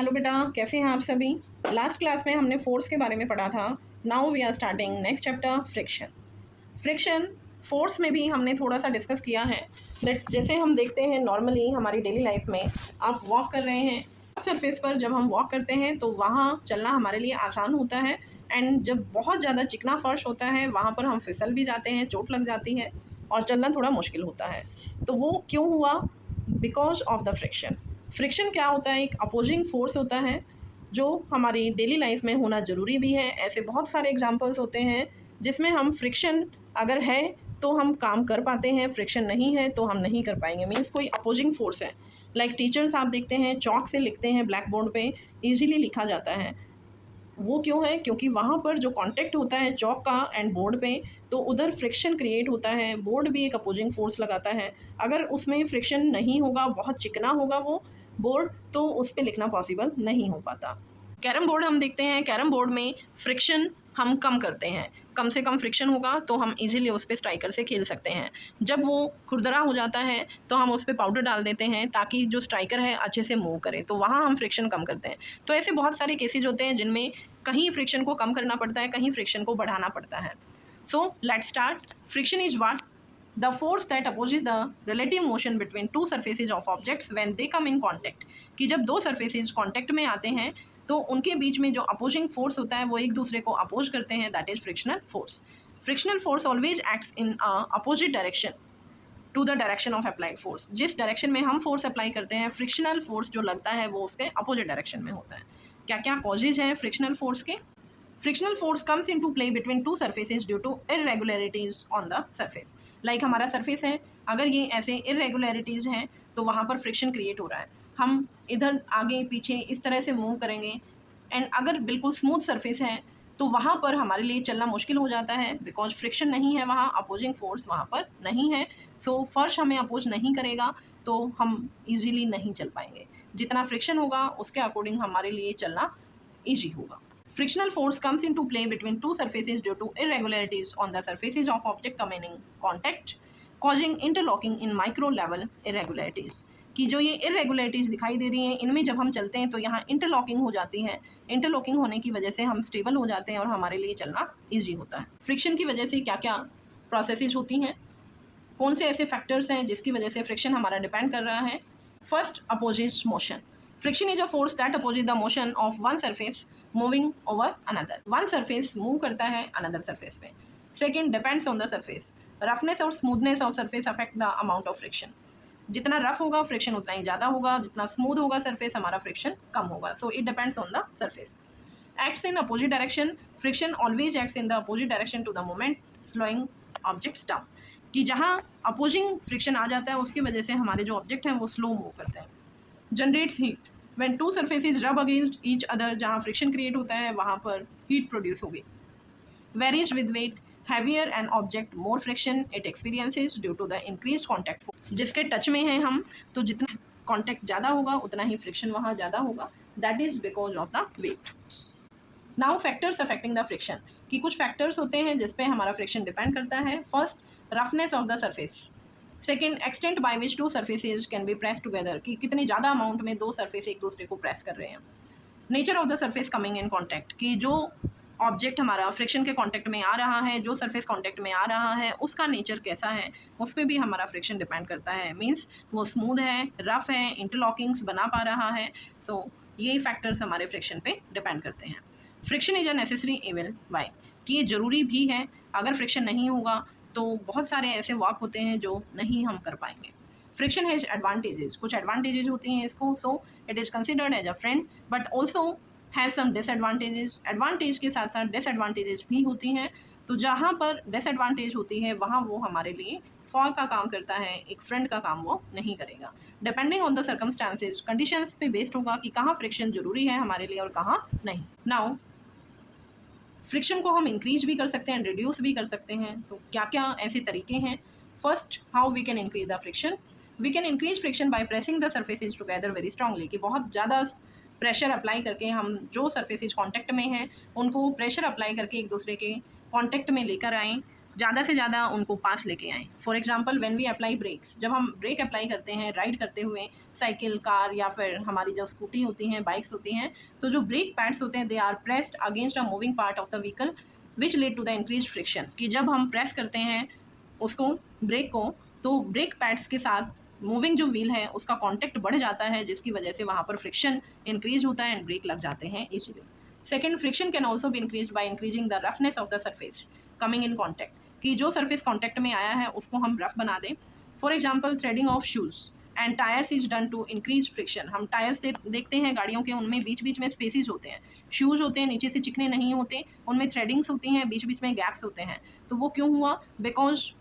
Hello बेटा, कैसे हैं आप सभी। लास्ट क्लास में हमने फोर्स के बारे में पढ़ा था। Now we are starting next chapter friction. Friction force में भी हमने थोड़ा सा डिस्कस किया है दैट जैसे हम देखते हैं नॉर्मली हमारी डेली लाइफ में आप वॉक कर रहे हैं सरफेस पर। जब हम वॉक करते हैं तो वहाँ चलना हमारे लिए आसान होता है एंड जब बहुत ज़्यादा चिकना फर्श होता है वहाँ पर हम फिसल भी जाते हैं, चोट लग जाती है और चलना थोड़ा मुश्किल होता है। तो वो क्यों हुआ? Because of the friction. Friction क्या होता है? एक अपोजिंग फोर्स होता है जो हमारी डेली लाइफ में होना ज़रूरी भी है। ऐसे बहुत सारे एग्जांपल्स होते हैं जिसमें हम फ्रिक्शन अगर है तो हम काम कर पाते हैं, फ्रिक्शन नहीं है तो हम नहीं कर पाएंगे। मीन्स कोई अपोजिंग फोर्स है। लाइक टीचर्स आप देखते हैं चॉक से लिखते हैं ब्लैक बोर्ड पे, ईजिली लिखा जाता है। वो क्यों है? क्योंकि वहाँ पर जो कांटेक्ट होता है चॉक का एंड बोर्ड पे, तो उधर फ्रिक्शन क्रिएट होता है। बोर्ड भी एक अपोजिंग फोर्स लगाता है। अगर उसमें फ्रिक्शन नहीं होगा, बहुत चिकना होगा वो बोर्ड, तो उस पर लिखना पॉसिबल नहीं हो पाता। कैरम बोर्ड हम देखते हैं, कैरम बोर्ड में फ्रिक्शन हम कम करते हैं। कम से कम फ्रिक्शन होगा तो हम इजीली उस पर स्ट्राइकर से खेल सकते हैं। जब वो खुरदरा हो जाता है तो हम उस पर पाउडर डाल देते हैं ताकि जो स्ट्राइकर है अच्छे से मूव करे, तो वहाँ हम फ्रिक्शन कम करते हैं। तो ऐसे बहुत सारे केसेज होते हैं जिनमें कहीं फ्रिक्शन को कम करना पड़ता है, कहीं फ्रिक्शन को बढ़ाना पड़ता है। So let's start. Friction is what? The force that opposes the relative motion between two surfaces of objects when they come in contact। कि जब दो surfaces contact में आते हैं तो उनके बीच में जो अपोजिंग फोर्स होता है वो एक दूसरे को अपोज करते हैं, that is frictional force. Frictional force always acts in opposite direction to the direction of applied force. जिस डायरेक्शन में हम फोर्स अप्लाई करते हैं, फ्रिक्शनल फोर्स जो लगता है वो उसके अपोजिट डायरेक्शन में होता है। क्या क्या कॉजेज हैं फ्रिक्शनल फोर्स के? Frictional force comes into play between two surfaces due to irregularities on the surface. Like हमारा सरफेस है, अगर ये ऐसे इरेगुलरिटीज़ हैं तो वहाँ पर फ्रिक्शन क्रिएट हो रहा है। हम इधर आगे पीछे इस तरह से मूव करेंगे एंड अगर बिल्कुल स्मूथ सरफेस है तो वहाँ पर हमारे लिए चलना मुश्किल हो जाता है बिकॉज फ्रिक्शन नहीं है, वहाँ अपोजिंग फोर्स वहाँ पर नहीं है। सो फर्श हमें अपोज नहीं करेगा तो हम इजीली नहीं चल पाएंगे। जितना फ्रिक्शन होगा उसके अकॉर्डिंग हमारे लिए चलना ईजी होगा। Frictional force comes into play between two surfaces due to irregularities on the surfaces of object coming in contact, causing interlocking in micro level irregularities। कि जो ये irregularities दिखाई दे रही हैं इनमें जब हम चलते हैं तो यहाँ इंटरलॉकिंग हो जाती है। इंटरलॉकिंग होने की वजह से हम स्टेबल हो जाते हैं और हमारे लिए चलना ईजी होता है। फ्रिक्शन की वजह से क्या क्या प्रोसेसेस होती हैं, कौन से ऐसे फैक्टर्स हैं जिसकी वजह से फ्रिक्शन हमारा डिपेंड कर रहा है? First, opposite motion. Friction is a force that opposite the motion of one surface moving over another. One surface move करता है अनदर सरफेस पे। Second, depends on the surface. Roughness और smoothness of surface affect the amount of friction. जितना rough होगा friction उतना ही ज़्यादा होगा, जितना स्मूथ होगा सरफेस हमारा फ्रिक्शन कम होगा। So it depends on the surface. Acts in opposite direction. Friction always acts in the opposite direction to the moment slowing objects down. कि जहाँ अपोजिंग फ्रिक्शन आ जाता है उसकी वजह से हमारे जो ऑब्जेक्ट हैं वो स्लो मूव करते हैं। Generates heat. When two surfaces rub against each other, जहाँ फ्रिक्शन क्रिएट होता है वहाँ पर हीट प्रोड्यूस होगी। Varies with weight, heavier an object, more friction it experiences due to the increased contact force। जिसके touch में हैं हम तो जितना कॉन्टैक्ट ज़्यादा होगा उतना ही फ्रिक्शन वहाँ ज़्यादा होगा, that is because of the weight. Now factors affecting the friction. कि कुछ फैक्टर्स होते हैं जिस पे हमारा फ्रिक्शन डिपेंड करता है। First, roughness of the surface. Second, extent by which two surfaces can be press together. कि कितनी ज़्यादा अमाउंट में दो सरफेस एक दूसरे को प्रेस कर रहे हैं। Nature of the surface coming in contact. कि जो ऑब्जेक्ट हमारा फ्रिक्शन के कॉन्टैक्ट में आ रहा है, जो सरफेस कॉन्टैक्ट में आ रहा है उसका नेचर कैसा है, उस पर भी हमारा फ्रिक्शन डिपेंड करता है। मीन्स वो स्मूथ है, रफ है, इंटरलॉकिंग्स बना पा रहा है। सो यही फैक्टर्स हमारे फ्रिक्शन पे डिपेंड करते हैं। Friction is a necessary evil. Why? कि ये ज़रूरी भी है। अगर फ्रिक्शन नहीं होगा तो बहुत सारे ऐसे वॉक होते हैं जो नहीं हम कर पाएंगे। Friction has advantages. कुछ एडवांटेजेस होती हैं इसको। So it is considered as a friend but also has some disadvantages. Advantage के साथ साथ डिसएडवांटेजेस भी होती हैं। तो जहाँ पर डिसएडवांटेज होती है वहाँ वो हमारे लिए फॉग का काम करता है, एक फ्रेंड का काम वो नहीं करेगा। Depending on the circumstances, conditions पे बेस्ड होगा कि कहाँ फ्रिक्शन ज़रूरी है हमारे लिए और कहाँ नहीं। नाउ फ्रिक्शन को हम इंक्रीज भी कर सकते हैं, रिड्यूस भी कर सकते हैं। तो क्या क्या ऐसे तरीके हैं? First, how we can increase the friction. We can increase friction by pressing the surfaces together very strongly. कि बहुत ज़्यादा प्रेशर अप्लाई करके हम जो सर्फेसेज कॉन्टैक्ट में हैं उनको प्रेशर अप्लाई करके एक दूसरे के कॉन्टैक्ट में लेकर आएँ ज़्यादा से ज़्यादा उनको पास लेके आएँ। For example when we apply brakes, जब हम ब्रेक अप्लाई करते हैं राइड करते हुए साइकिल, कार या फिर हमारी जो स्कूटी होती हैं, बाइक्स होती हैं, तो जो ब्रेक पैड्स होते हैं they are pressed against a moving part of the vehicle which lead to the increase friction. कि जब हम प्रेस करते हैं उसको, ब्रेक को, तो ब्रेक पैड्स के साथ मूविंग जो व्हील है उसका कॉन्टैक्ट बढ़ जाता है, जिसकी वजह से वहाँ पर फ्रिक्शन इंक्रीज होता है एंड ब्रेक लग जाते हैं easily. Second, friction can also be increase by increasing the roughness of the surface coming in contact. कि जो सरफेस कॉन्टैक्ट में आया है उसको हम रफ बना दें। For example threading of shoes and tyres is done to increase friction. हम टायर्स देखते हैं गाड़ियों के, उनमें बीच बीच में स्पेसिस होते हैं, शूज़ होते हैं नीचे से चिकने नहीं होते, उनमें थ्रेडिंग्स होती हैं, बीच बीच में गैप्स होते हैं। तो वो क्यों हुआ? बिकॉज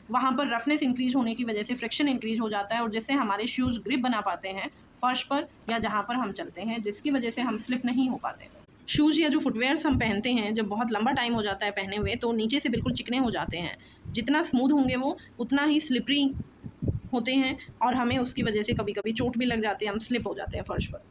वहाँ पर रफनेस इंक्रीज होने की वजह से फ्रिक्शन इंक्रीज हो जाता है, और जिससे हमारे शूज़ ग्रिप बना पाते हैं फर्श पर या जहाँ पर हम चलते हैं, जिसकी वजह से हम स्लिप नहीं हो पाते। शूज़ या जो फुटवेयर्स हम पहनते हैं, जब बहुत लंबा टाइम हो जाता है पहने हुए, तो नीचे से बिल्कुल चिकने हो जाते हैं। जितना स्मूथ होंगे वो उतना ही स्लिपरी होते हैं, और हमें उसकी वजह से कभी कभी चोट भी लग जाती है, हम स्लिप हो जाते हैं फर्श पर।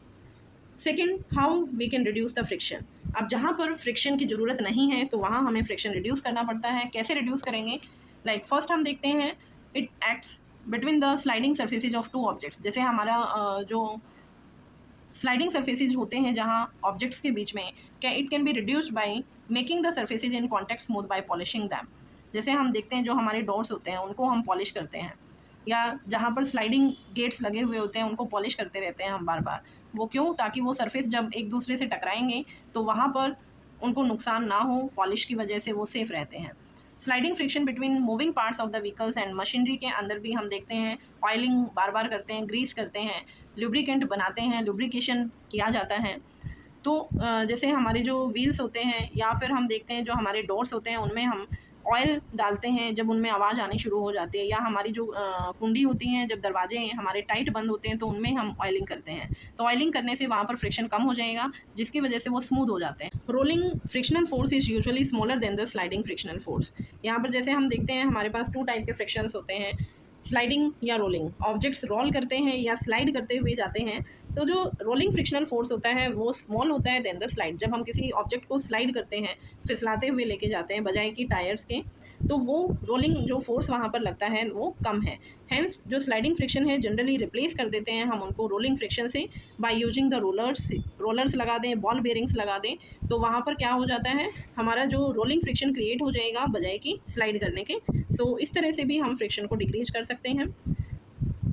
Second, how we can reduce the friction. अब जहाँ पर फ्रिक्शन की ज़रूरत नहीं है तो वहाँ हमें फ्रिक्शन रिड्यूस करना पड़ता है। कैसे रिड्यूस करेंगे? फर्स्ट हम देखते हैं it acts between the sliding surfaces of two objects. जैसे हमारा जो स्लाइडिंग सर्फेसेज होते हैं जहाँ ऑब्जेक्ट्स के बीच में, क्या it can be reduced by making the surfaces in contact smooth by polishing them. जैसे हम देखते हैं जो हमारे डोर्स होते हैं उनको हम पॉलिश करते हैं, या जहाँ पर स्लाइडिंग गेट्स लगे हुए होते हैं उनको पॉलिश करते रहते हैं हम बार बार। वो क्यों? ताकि वो सरफेस जब एक दूसरे से टकराएंगे तो वहाँ पर उनको नुकसान ना हो, पॉलिश की वजह से वो सेफ़ रहते हैं। Sliding friction between moving parts of the vehicles and machinery के अंदर भी हम देखते हैं ऑयलिंग बार बार करते हैं, ग्रीस करते हैं, लुब्रिकेंट बनाते हैं, लुब्रिकेशन किया जाता है। तो जैसे हमारे जो व्हील्स होते हैं या फिर हम देखते हैं जो हमारे डोर्स होते हैं उनमें हम ऑयल डालते हैं जब उनमें आवाज़ आनी शुरू हो जाती है, या हमारी जो कुंडी होती हैं जब दरवाजे हमारे टाइट बंद होते हैं तो उनमें हम ऑयलिंग करते हैं। तो ऑयलिंग करने से वहाँ पर फ्रिक्शन कम हो जाएगा, जिसकी वजह से वो स्मूथ हो जाते हैं। Rolling frictional force is usually smaller than the sliding frictional force. यहाँ पर जैसे हम देखते हैं हमारे पास 2 टाइप के फ्रिक्शंस होते हैं, स्लाइडिंग या रोलिंग। ऑब्जेक्ट्स रोल करते हैं या स्लाइड करते हुए जाते हैं, तो जो रोलिंग फ्रिक्शनल फोर्स होता है वो स्मॉल होता है देन द स्लाइड। जब हम किसी ऑब्जेक्ट को स्लाइड करते हैं, फिसलाते हुए लेके जाते हैं बजाय कि टायर्स के, तो वो रोलिंग जो फोर्स वहाँ पर लगता है वो कम है। हेंस जो स्लाइडिंग फ्रिक्शन है जनरली रिप्लेस कर देते हैं हम उनको रोलिंग फ्रिक्शन से बाय यूजिंग द रोलर्स लगा दें, बॉल बेयरिंग्स लगा दें, तो वहाँ पर क्या हो जाता है, हमारा जो रोलिंग फ्रिक्शन क्रिएट हो जाएगा बजाय कि स्लाइड करने के। सो इस तरह से भी हम फ्रिक्शन को डिक्रीज कर सकते हैं।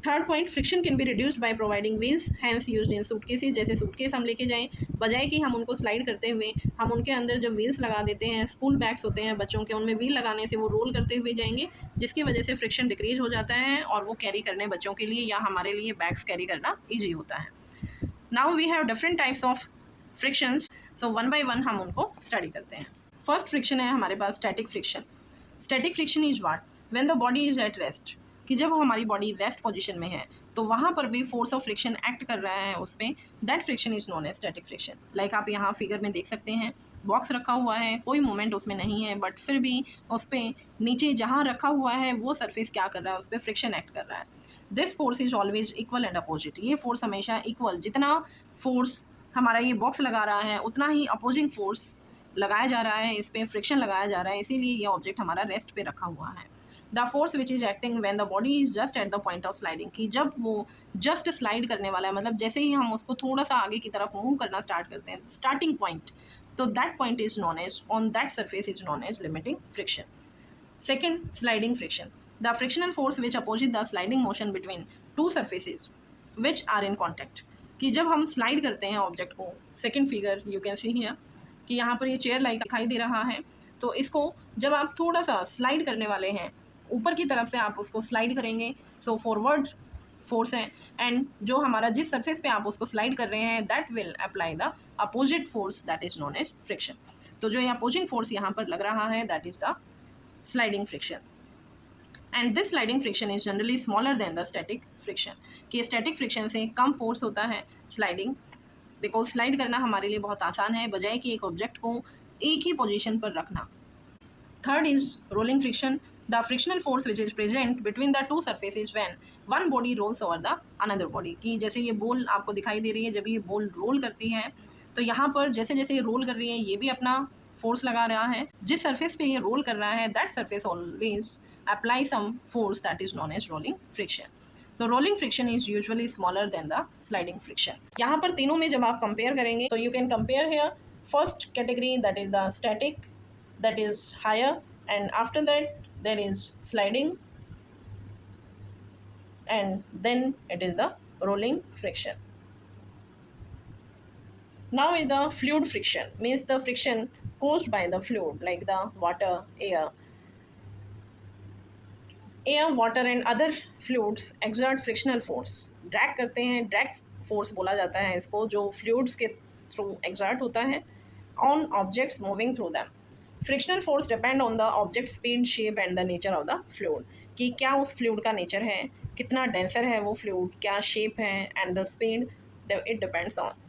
Third point, friction can be reduced by providing wheels hence used in suitcases. जैसे सूटकेस हम लेके जाएं, बजाय कि हम उनको स्लाइड करते हुए हम उनके अंदर जब व्हील्स लगा देते हैं, स्कूल बैग्स होते हैं बच्चों के, उनमें व्हील लगाने से वो रोल करते हुए जाएंगे, जिसकी वजह से फ्रिक्शन डिक्रीज हो जाता है और वो कैरी करने बच्चों के लिए या हमारे लिए बैग्स कैरी करना ईजी होता है। Now we have different types of frictions, so one by one हम उनको स्टडी करते हैं। फर्स्ट फ्रिक्शन है हमारे पास static friction. Static friction is what? When the body is at rest. कि जब हमारी बॉडी रेस्ट पोजीशन में है तो वहाँ पर भी फोर्स ऑफ फ्रिक्शन एक्ट कर रहा है उस पर, that friction is known as static friction. Like आप यहाँ फिगर में देख सकते हैं, बॉक्स रखा हुआ है, कोई मूवमेंट उसमें नहीं है, बट फिर भी उस पर नीचे जहाँ रखा हुआ है वो सरफेस क्या कर रहा है, उस पर फ्रिक्शन एक्ट कर रहा है। This force is always equal and opposite. ये फोर्स हमेशा इक्वल, जितना फोर्स हमारा ये बॉक्स लगा रहा है उतना ही अपोजिंग फोर्स लगाया जा रहा है, इस पर फ्रिक्शन लगाया जा रहा है, इसीलिए ये ऑब्जेक्ट हमारा रेस्ट पे रखा हुआ है। The force which is acting when the body is just at the point of sliding. कि जब वो जस्ट स्लाइड करने वाला है, मतलब जैसे ही हम उसको थोड़ा सा आगे की तरफ मूव करना स्टार्ट करते हैं, स्टार्टिंग पॉइंट, तो that point is known as, on that surface is known as limiting friction. Second, sliding friction. The frictional force which opposite the sliding motion between two surfaces which are in contact. कि जब हम slide करते हैं object को, second figure you can see here कि यहाँ पर ये चेयर लाइक दिखाई दे रहा है, तो इसको जब आप थोड़ा सा स्लाइड करने वाले हैं, ऊपर की तरफ से आप उसको स्लाइड करेंगे, सो फॉरवर्ड फोर्स है, एंड जो हमारा जिस सरफेस पे आप उसको स्लाइड कर रहे हैं that will apply the opposite force that is known as friction. तो जो ये अपोजिंग फोर्स यहाँ पर लग रहा है that is the sliding friction, and this sliding friction is generally smaller than the static friction. कि स्टैटिक फ्रिक्शन से कम फोर्स होता है स्लाइडिंग, बिकॉज स्लाइड करना हमारे लिए बहुत आसान है बजाय कि एक ऑब्जेक्ट को एक ही पोजीशन पर रखना। Third is rolling friction. The frictional force which is present between the two surfaces when one body rolls over the another body. कि जैसे ये बॉल आपको दिखाई दे रही है, जब ये बॉल रोल करती है तो यहाँ पर जैसे जैसे ये रोल कर रही है ये भी अपना फोर्स लगा रहा है, जिस सरफेस पे ये रोल कर रहा है, that surface always apply some force that is known as rolling friction. तो rolling friction is usually smaller than the sliding friction. यहाँ पर तीनों में जब आप कंपेयर करेंगे तो you can compare here first category that is the static, that is higher, and after that there is sliding, and then it is the rolling friction. Now is the fluid friction, means the friction caused by the fluid like the water, air, water and other fluids exert frictional force, drag करते हैं, drag force बोला जाता है इसको, जो fluids के through exert होता है on objects moving through them. Frictional force depend on the object speed, shape and the nature of the fluid, कि क्या उस फ्लूइड का नेचर है, कितना डेंसर है वो फ्लूइड, क्या शेप है, and the speed it depends on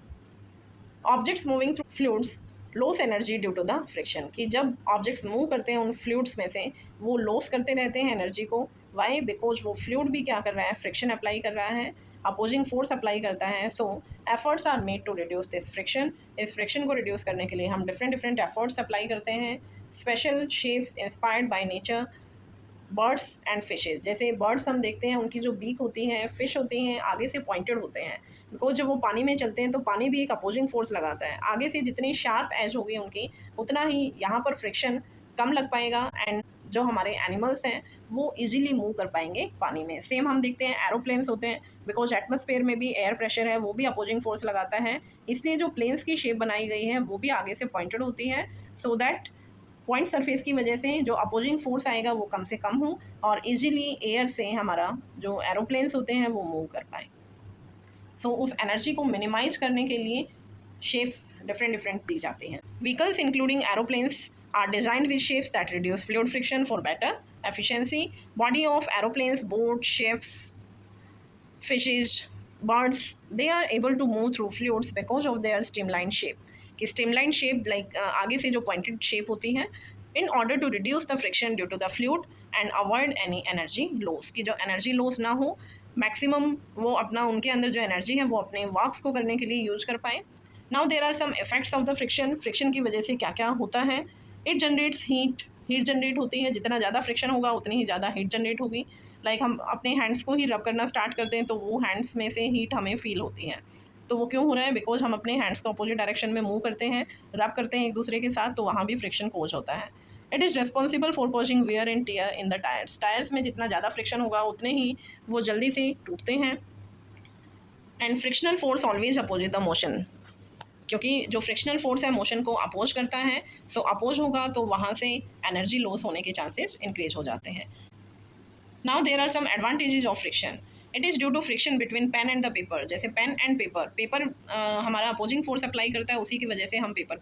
objects moving through fluids loss energy due to the friction, कि जब ऑब्जेक्ट्स मूव करते हैं उन फ्लूइड्स में से वो लॉस करते रहते हैं एनर्जी को। वाई? बिकॉज वो फ्लूइड भी क्या कर रहा है, फ्रिक्शन अप्लाई कर रहा है, अपोजिंग फोर्स अप्लाई करता है। So efforts are made to reduce this friction. इस फ्रिक्शन को रिड्यूस करने के लिए हम डिफरेंट एफर्ट्स अप्लाई करते हैं। Special shapes inspired by nature, birds and fishes, जैसे बर्ड्स हम देखते हैं उनकी जो बीक होती है, फिश होती हैं आगे से पॉइंटेड होते हैं, बिकॉज जब वो पानी में चलते हैं तो पानी भी एक अपोजिंग फोर्स लगाता है, आगे से जितनी शार्प एज होगी उनकी उतना ही यहाँ पर फ्रिक्शन कम लग पाएगा, एंड जो हमारे एनिमल्स हैं वो इजीली मूव कर पाएंगे पानी में। सेम हम देखते हैं एरोप्लेन्स होते हैं, बिकॉज एटमॉस्फेयर में भी एयर प्रेशर है, वो भी अपोजिंग फोर्स लगाता है, इसलिए जो प्लेन्स की शेप बनाई गई है वो भी आगे से पॉइंटेड होती है, सो दैट पॉइंट सरफेस की वजह से जो अपोजिंग फोर्स आएगा वो कम से कम हो और इजीली एयर से हमारा जो एरोप्लेन्स होते हैं वो मूव कर पाए। सो उस एनर्जी को मिनिमाइज करने के लिए शेप्स डिफरेंट दी जाती हैं। Vehicles including aeroplanes are designed with shapes that reduce fluid friction for better efficiency. Body of aeroplanes, boats, ships, fishes, birds, they are able to move through fluids because of their streamlined shape. कि streamlined shape like आगे से जो pointed shape होती है, in order to reduce the friction due to the fluid and avoid any energy loss, कि जो energy loss ना हो, maximum वो अपना उनके अंदर जो energy है वो अपने works को करने के लिए use कर पाए। Now there are some effects of the friction. friction की वजह से क्या क्या होता है? इट जनरेट्स हीट जनरेट होती है, जितना ज़्यादा फ्रिक्शन होगा उतनी ही ज़्यादा हीट जनरेट होगी। लाइक हम अपने हैंड्स को ही रब करना स्टार्ट करते हैं तो वो हैंड्स में से हीट हमें फील होती है, तो वो क्यों हो रहा है? बिकॉज हम अपने हैंड्स को अपोजिट डायरेक्शन में मूव करते हैं, रब करते हैं एक दूसरे के साथ, तो वहाँ भी फ्रिक्शन कोज होता है। It is responsible for causing wear and tier in the tyres. Tyres में जितना ज़्यादा फ्रिक्शन होगा उतने ही वो जल्दी से टूटते हैं। And frictional force always opposite the motion, क्योंकि जो फ्रिक्शनल फोर्स है मोशन को अपोज करता है, सो अपोज होगा तो वहाँ से एनर्जी लॉस होने के चांसेस इंक्रीज हो जाते हैं। Now there are some advantages of friction. It is due to friction between pen and the paper, जैसे पेन एंड पेपर हमारा अपोजिंग फोर्स अप्लाई करता है, उसी की वजह से हम पेपर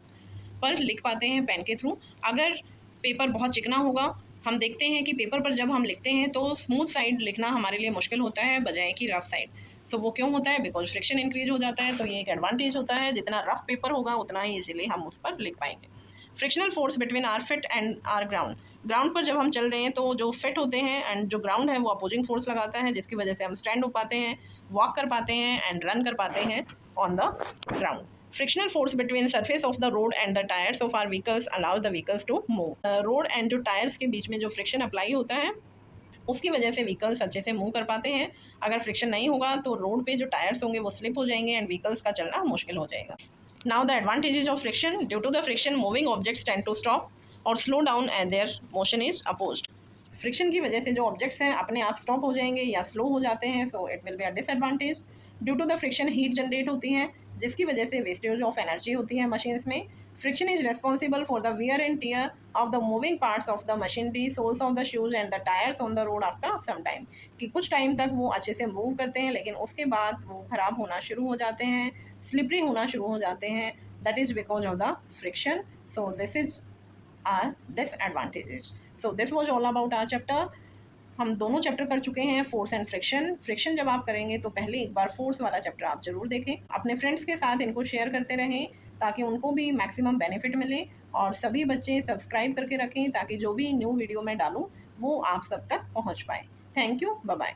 पर लिख पाते हैं पेन के थ्रू। अगर पेपर बहुत चिकना होगा, हम देखते हैं कि पेपर पर जब हम लिखते हैं तो स्मूथ साइड लिखना हमारे लिए मुश्किल होता है बजाय कि रफ साइड। सो वो क्यों होता है? बिकॉज फ्रिक्शन इंक्रीज हो जाता है, तो ये एक एडवांटेज होता है, जितना रफ पेपर होगा उतना ही इजीली हम उस पर लिख पाएंगे। Frictional force between our feet and our ground. Ground पर जब हम चल रहे हैं तो जो फिट होते हैं एंड जो ग्राउंड है वो अपोजिंग फोर्स लगाता है, जिसकी वजह से हम स्टैंड हो पाते हैं, वॉक कर पाते हैं एंड रन कर पाते हैं on the ground. Frictional force between surface of the road and the tyres of our vehicles allow the vehicles to move. Road and जो टायर्स के बीच में जो फ्रिक्शन अप्लाई होता है उसकी वजह से व्हीकल्स अच्छे से मूव कर पाते हैं। अगर फ्रिक्शन नहीं होगा तो रोड पे जो टायर्स होंगे वो स्लिप हो जाएंगे एंड व्हीकल्स का चलना मुश्किल हो जाएगा। Now the advantages of friction. Due to the friction moving objects tend to stop और slow down and their motion is opposed. Friction की वजह से जो ऑब्जेक्ट्स हैं अपने आप स्टॉप हो जाएंगे या स्लो हो जाते हैं, so it will be a disadvantage. Due to the friction heat generate होती है, जिसकी वजह से वेस्टेज ऑफ एनर्जी होती है मशीन्स में। Friction is responsible for the wear and tear of the moving parts of the machinery, soles of the shoes and the tyres on the road after some time, कि कुछ time तक वो अच्छे से move करते हैं लेकिन उसके बाद वो ख़राब होना शुरू हो जाते हैं, स्लिपरी होना शुरू हो जाते हैं। That is because of the friction. So this is our disadvantages. So this was all about our chapter. हम दोनों चैप्टर कर चुके हैं, फोर्स एंड फ्रिक्शन। फ्रिक्शन जब आप करेंगे तो पहले एक बार फोर्स वाला चैप्टर आप ज़रूर देखें, अपने फ्रेंड्स के साथ इनको शेयर करते रहें ताकि उनको भी मैक्सिमम बेनिफिट मिले, और सभी बच्चे सब्सक्राइब करके रखें ताकि जो भी न्यू वीडियो मैं डालूँ वो आप सब तक पहुंच पाए। Thank you, bye bye.